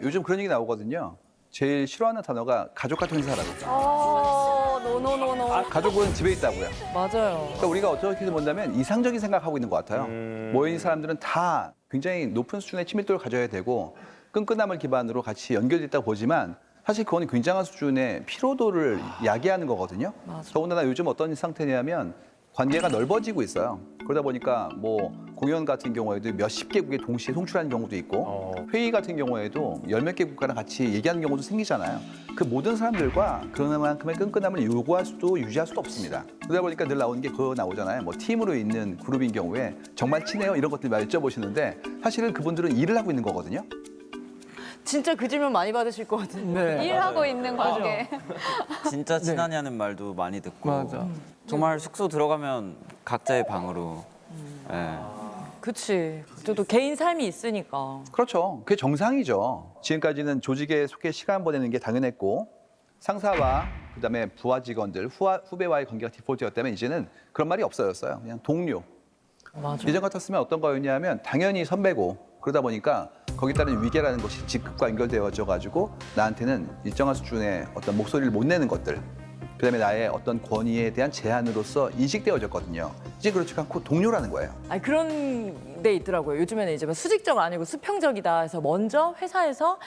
요즘 그런 얘기 나오거든요. 제일 싫어하는 단어가 가족 같은 회사라고. 노노노노. 가족은 집에 있다고요. 맞아요. 그러니까 우리가 어떻게 본다면 이상적인 생각하고 있는 것 같아요. 모여 있는 사람들은 다 굉장히 높은 수준의 친밀도를 가져야 되고 끈끈함을 기반으로 같이 연결돼 있다고 보지만 사실 그건 굉장한 수준의 피로도를 야기하는 거거든요. 맞아. 더군다나 요즘 어떤 상태냐면 관계가 넓어지고 있어요. 그러다 보니까 뭐 공연 같은 경우에도 몇십 개국에 동시에 송출하는 경우도 있고 회의 같은 경우에도 열 몇 개 국가랑 같이 얘기하는 경우도 생기잖아요. 그 모든 사람들과 그만큼의 끈끈함을 요구할 수도 유지할 수도 없습니다. 그러다 보니까 늘 나오는 게 그거 나오잖아요. 뭐 팀으로 있는 그룹인 경우에 정말 친해요? 이런 것들 막 여쭤보시는데 사실은 그분들은 일을 하고 있는 거거든요. 진짜 그 질문 많이 받으실 것 같은데. 일하고 있는 관계. 진짜 친하냐는 말도 많이 듣고 맞아. 정말 숙소 들어가면 각자의 방으로 예. 그치. 저도 개인 삶이 있으니까. 그렇죠. 그게 정상이죠. 지금까지는 조직에 속해 시간 보내는 게 당연했고 상사와 그다음에 부하 직원들, 후배와의 관계가 디폴트였다면 이제는 그런 말이 없어졌어요. 그냥 동료. 맞아. 예전 같았으면 어떤 거였냐면 당연히 선배고 그러다 보니까 거기에 따른 위계라는 것이 직급과 연결되어져 가지고 나한테는 일정한 수준의 어떤 목소리를 못 내는 것들 그다음에 나의 어떤 권위에 대한 제한으로서 인식되어졌거든요. 이제 그렇지 않고 동료라는 거예요. 아니 그런 데 있더라고요. 요즘에는 이제 뭐 수직적 아니고 수평적이다 해서 먼저 회사에서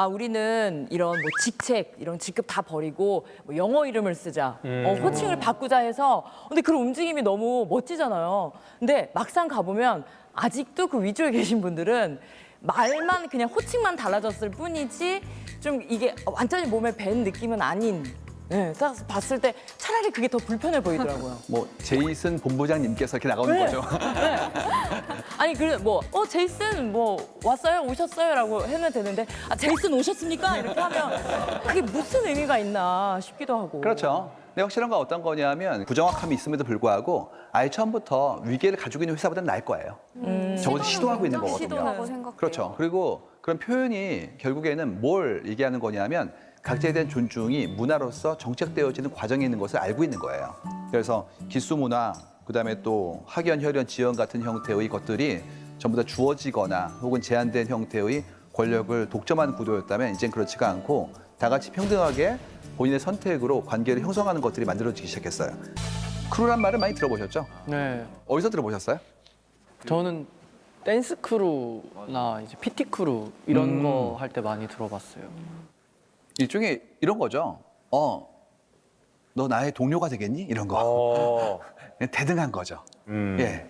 우리는 이런 뭐 직책, 이런 직급 다 버리고 뭐 영어 이름을 쓰자, 호칭을 바꾸자 해서 근데 그런 움직임이 너무 멋지잖아요. 근데 막상 가보면 아직도 그 위쪽에 계신 분들은 말만 그냥 호칭만 달라졌을 뿐이지 좀 이게 완전히 몸에 밴 느낌은 아닌. 네, 딱 봤을 때 차라리 그게 더 불편해 보이더라고요. 뭐 제이슨 본부장님께서 이렇게 나가는 네. 거죠. 아니 그래 뭐 제이슨 뭐 왔어요 오셨어요라고 해면 되는데 제이슨 오셨습니까 이렇게 하면 그게 무슨 의미가 있나 싶기도 하고. 그렇죠. 근데 확실한 건 어떤 거냐면 부정확함이 있음에도 불구하고 아예 처음부터 위계를 가지고 있는 회사보다는 나을 거예요. 적어도 시도하고 있는 거거든요. 시도하고 생각해요. 그렇죠. 그리고 그런 표현이 결국에는 뭘 얘기하는 거냐면 각자에 대한 존중이 문화로서 정착되어지는 과정에 있는 것을 알고 있는 거예요. 그래서 기수 문화, 그다음에 또 학연, 혈연, 지연 같은 형태의 것들이 전부 다 주어지거나 혹은 제한된 형태의 권력을 독점하는 구도였다면 이젠 그렇지가 않고 다 같이 평등하게 본인의 선택으로 관계를 형성하는 것들이 만들어지기 시작했어요. 크루란 말을 많이 들어보셨죠? 네. 어디서 들어보셨어요? 저는 댄스 크루나 이제 PT 크루 이런 거 할 때 많이 들어봤어요. 일종의 이런 거죠. 너 나의 동료가 되겠니? 이런 거. 그냥 대등한 거죠. 예.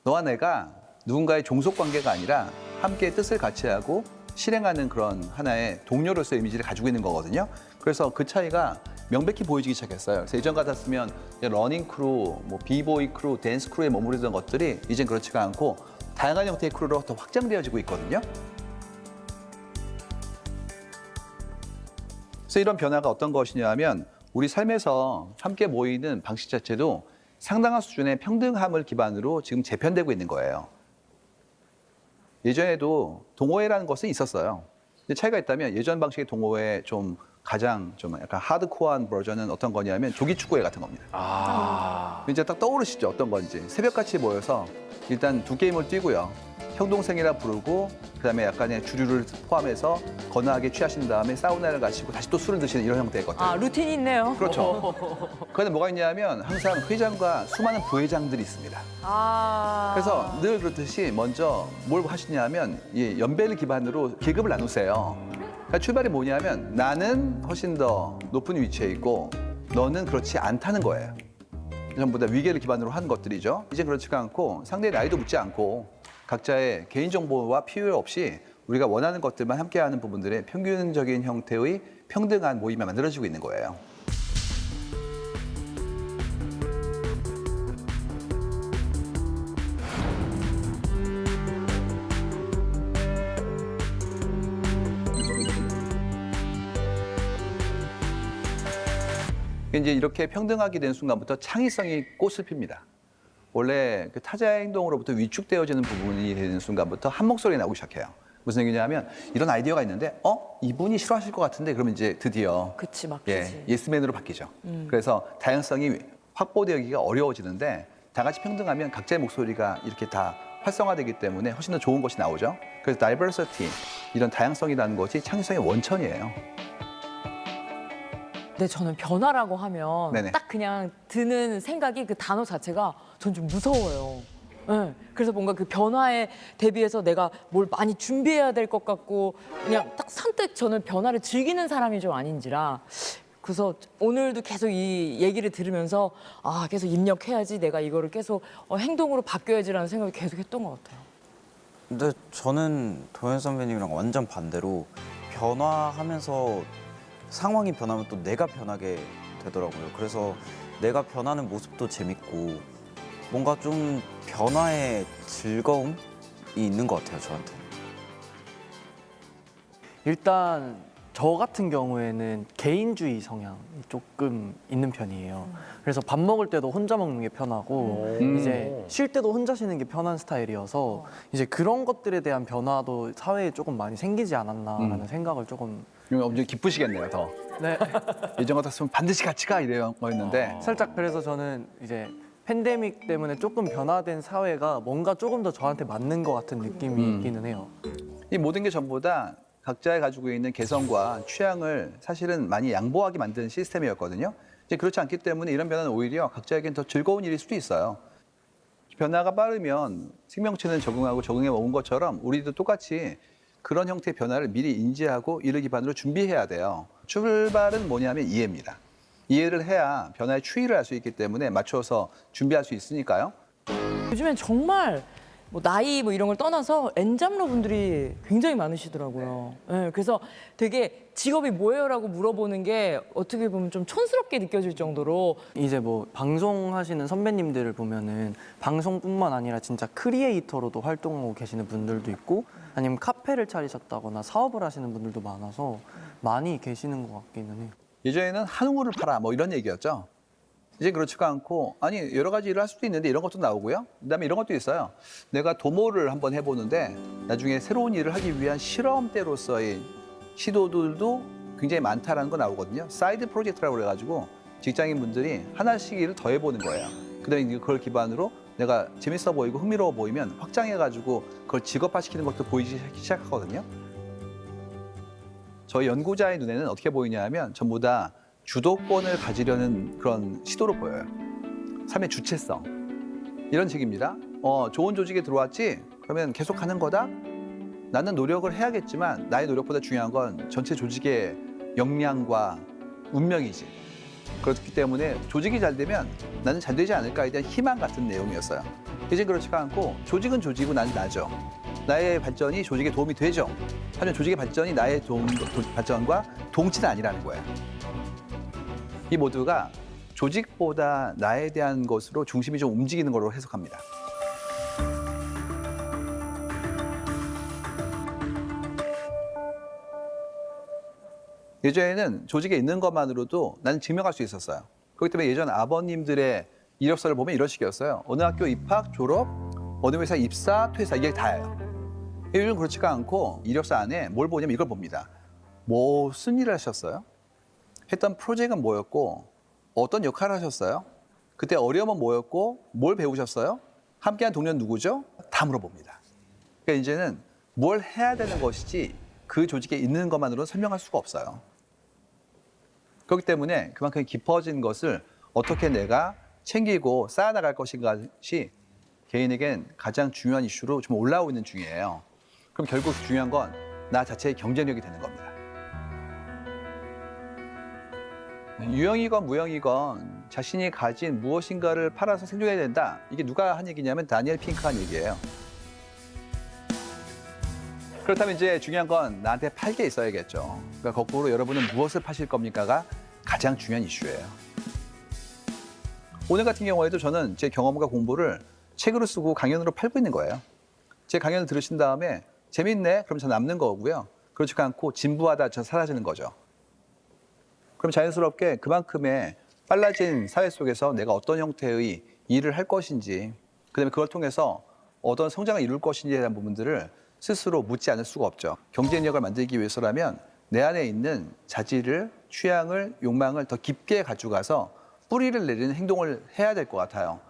너와 내가 누군가의 종속 관계가 아니라 함께 뜻을 같이 하고 실행하는 그런 하나의 동료로서의 이미지를 가지고 있는 거거든요. 그래서 그 차이가 명백히 보여지기 시작했어요. 그래서 예전 같았으면 러닝 크루, 뭐 비보이 크루, 댄스 크루에 머무르던 것들이 이젠 그렇지가 않고 다양한 형태의 크루로 더 확장되어지고 있거든요. 그래서 이런 변화가 어떤 것이냐면 우리 삶에서 함께 모이는 방식 자체도 상당한 수준의 평등함을 기반으로 지금 재편되고 있는 거예요. 예전에도 동호회라는 것은 있었어요. 근데 차이가 있다면 예전 방식의 동호회 좀 가장 좀 약간 하드코어한 버전은 어떤 거냐면 조기축구회 같은 겁니다. 이제 딱 떠오르시죠? 어떤 건지. 새벽같이 모여서 일단 두 게임을 뛰고요. 형 동생이라 부르고 그다음에 약간의 주류를 포함해서 건하게 취하신 다음에 사우나를 가시고 다시 또 술을 드시는 이런 형태의 것들. 루틴이 있네요. 그렇죠. 그 안에 뭐가 있냐면 항상 회장과 수많은 부회장들이 있습니다. 그래서 늘 그렇듯이 먼저 뭘 하시냐면 연배를 기반으로 계급을 나누세요. 그러니까 출발이 뭐냐면 나는 훨씬 더 높은 위치에 있고 너는 그렇지 않다는 거예요. 전부 다 위계를 기반으로 한 것들이죠. 이제 그렇지가 않고 상대의 나이도 묻지 않고 각자의 개인정보와 필요 없이 우리가 원하는 것들만 함께하는 부분들의 평균적인 형태의 평등한 모임이 만들어지고 있는 거예요. 이제 이렇게 평등하게 된 순간부터 창의성이 꽃을 핍니다. 원래 그 타자의 행동으로부터 위축되어지는 부분이 되는 순간부터 한 목소리 나오기 시작해요. 무슨 얘기냐면 이런 아이디어가 있는데 이분이 싫어하실 것 같은데 그러면 이제 드디어 그치 막히지. 예스맨으로 바뀌죠. 그래서 다양성이 확보되기가 어려워지는데 다 같이 평등하면 각자의 목소리가 이렇게 다 활성화되기 때문에 훨씬 더 좋은 것이 나오죠. 그래서 다이버시티, 이런 다양성이라는 것이 창의성의 원천이에요. 근데 저는 변화라고 하면 네네. 딱 그냥 드는 생각이 그 단어 자체가 전 좀 무서워요. 네. 그래서 뭔가 그 변화에 대비해서 내가 뭘 많이 준비해야 될 것 같고 그냥 딱 선뜻 저는 변화를 즐기는 사람이 좀 아닌지라 그래서 오늘도 계속 이 얘기를 들으면서 아 계속 입력해야지 내가 이거를 계속 행동으로 바뀌어야지라는 생각이 계속 했던 것 같아요. 근데 저는 도현 선배님이랑 완전 반대로 변화하면서 상황이 변하면 또 내가 변하게 되더라고요. 그래서 내가 변하는 모습도 재밌고 뭔가 좀 변화의 즐거움이 있는 것 같아요, 저한테. 일단 저 같은 경우에는 개인주의 성향이 조금 있는 편이에요. 그래서 밥 먹을 때도 혼자 먹는 게 편하고 이제 쉴 때도 혼자 쉬는 게 편한 스타일이어서 이제 그런 것들에 대한 변화도 사회에 조금 많이 생기지 않았나라는 생각을 조금 엄청 기쁘시겠네요, 더. 네. 예전 같았으면 반드시 같이 가 이런 거였는데 살짝 그래서 저는 이제 팬데믹 때문에 조금 변화된 사회가 뭔가 조금 더 저한테 맞는 것 같은 느낌이 있기는 해요. 이 모든 게 전부 다 각자의 가지고 있는 개성과 취향을 사실은 많이 양보하게 만드는 시스템이었거든요. 이제 그렇지 않기 때문에 이런 변화는 오히려 각자에겐 더 즐거운 일일 수도 있어요. 변화가 빠르면 생명체는 적응하고 적응해 온 것처럼 우리도 똑같이 그런 형태의 변화를 미리 인지하고 이를 기반으로 준비해야 돼요. 출발은 뭐냐면 이해입니다. 이해를 해야 변화의 추이를 알 수 있기 때문에 맞춰서 준비할 수 있으니까요. 요즘엔 정말 뭐 나이 뭐 이런 걸 떠나서 엔잡러 분들이 굉장히 많으시더라고요. 네, 그래서 되게 직업이 뭐예요라고 물어보는 게 어떻게 보면 좀 촌스럽게 느껴질 정도로 이제 뭐 방송하시는 선배님들을 보면은 방송뿐만 아니라 진짜 크리에이터로도 활동하고 계시는 분들도 있고 아니면 카페를 차리셨다거나 사업을 하시는 분들도 많아서 많이 계시는 것 같기는 해요. 예전에는 한우를 팔아 뭐 이런 얘기였죠. 이제 그렇지가 않고 아니 여러 가지 일을 할 수도 있는데 이런 것도 나오고요. 그다음에 이런 것도 있어요. 내가 도모를 한번 해보는데 나중에 새로운 일을 하기 위한 실험대로서의 시도들도 굉장히 많다라는 거 나오거든요. 사이드 프로젝트라고 그래가지고 직장인분들이 하나씩 일을 더 해보는 거예요. 그다음에 그걸 기반으로 내가 재밌어 보이고 흥미로워 보이면 확장해가지고 그걸 직업화시키는 것도 보이기 시작하거든요. 저희 연구자의 눈에는 어떻게 보이냐 하면 전부 다 주도권을 가지려는 그런 시도로 보여요. 삶의 주체성. 이런 식입니다. 좋은 조직에 들어왔지? 그러면 계속 하는 거다? 나는 노력을 해야겠지만 나의 노력보다 중요한 건 전체 조직의 역량과 운명이지. 그렇기 때문에 조직이 잘 되면 나는 잘 되지 않을까에 대한 희망 같은 내용이었어요. 이제 그렇지가 않고 조직은 조직이고 나는 나죠. 나의 발전이 조직에 도움이 되죠. 하지만 조직의 발전이 나의 발전과 동치는 아니라는 거예요. 이 모두가 조직보다 나에 대한 것으로 중심이 좀 움직이는 걸로 해석합니다. 예전에는 조직에 있는 것만으로도 나는 증명할 수 있었어요. 그렇기 때문에 예전 아버님들의 이력서를 보면 이런 식이었어요. 어느 학교 입학, 졸업, 어느 회사 입사, 퇴사 이게 다예요. 요즘 그렇지가 않고 이력서 안에 뭘 보냐면 이걸 봅니다. 무슨 일을 하셨어요? 했던 프로젝트는 뭐였고 어떤 역할을 하셨어요? 그때 어려움은 뭐였고 뭘 배우셨어요? 함께한 동료는 누구죠? 다 물어봅니다. 그러니까 이제는 뭘 해야 되는 것이지 그 조직에 있는 것만으로는 설명할 수가 없어요. 그렇기 때문에 그만큼 깊어진 것을 어떻게 내가 챙기고 쌓아나갈 것인가시 개인에겐 가장 중요한 이슈로 좀 올라오고 있는 중이에요. 그럼 결국 중요한 건 나 자체의 경쟁력이 되는 겁니다. 유형이건 무형이건 자신이 가진 무엇인가를 팔아서 생존해야 된다. 이게 누가 한 얘기냐면 다니엘 핑크가 한 얘기예요. 그렇다면 이제 중요한 건 나한테 팔 게 있어야겠죠. 그러니까 거꾸로 여러분은 무엇을 파실 겁니까가 가장 중요한 이슈예요. 오늘 같은 경우에도 저는 제 경험과 공부를 책으로 쓰고 강연으로 팔고 있는 거예요. 제 강연을 들으신 다음에 재밌네? 그럼 저 남는 거고요. 그렇지 않고 진부하다 저 사라지는 거죠. 그럼 자연스럽게 그만큼의 빨라진 사회 속에서 내가 어떤 형태의 일을 할 것인지 그다음에 그걸 통해서 어떤 성장을 이룰 것인지에 대한 부분들을 스스로 묻지 않을 수가 없죠. 경쟁력을 만들기 위해서라면 내 안에 있는 자질을, 취향을, 욕망을 더 깊게 가져가서 뿌리를 내리는 행동을 해야 될 것 같아요.